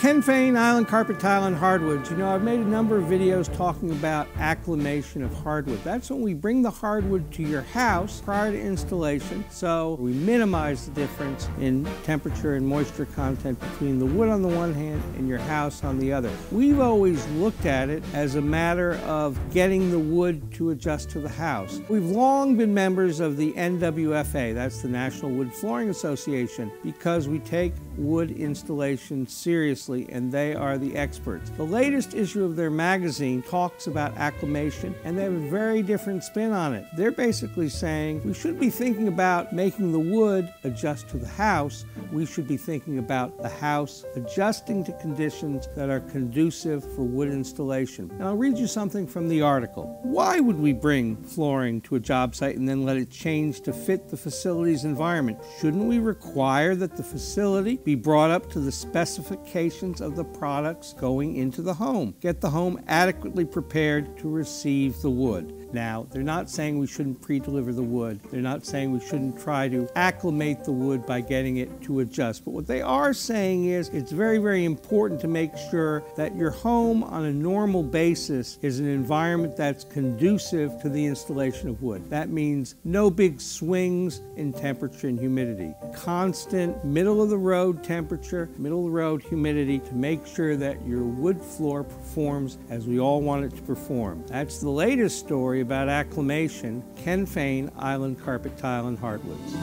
Ken Fane, Island Carpet Tile and Hardwoods. You know, I've made a number of videos talking about acclimation of hardwood. That's when we bring the hardwood to your house prior to installation, so we minimize the difference in temperature and moisture content between the wood on the one hand and your house on the other. We've always looked at it as a matter of getting the wood to adjust to the house. We've long been members of the NWFA, that's the National Wood Flooring Association, because we take wood installation seriously and they are the experts. The latest issue of their magazine talks about acclimation and they have a very different spin on it. They're basically saying we should be thinking about making the wood adjust to the house. We should be thinking about the house adjusting to conditions that are conducive for wood installation. And I'll read you something from the article. Why would we bring flooring to a job site and then let it change to fit the facility's environment? Shouldn't we require that the facility be brought up to the specifications of the products going into the home? Get the home adequately prepared to receive the wood. Now, they're not saying we shouldn't pre-deliver the wood. They're not saying we shouldn't try to acclimate the wood by getting it to adjust. But what they are saying is it's very, very important to make sure that your home on a normal basis is an environment that's conducive to the installation of wood. That means no big swings in temperature and humidity. Constant middle-of-the-road temperature, middle-of-the-road humidity to make sure that your wood floor performs as we all want it to perform. That's the latest story about acclimation. Ken Fane, Island Carpet Tile and Hardwoods.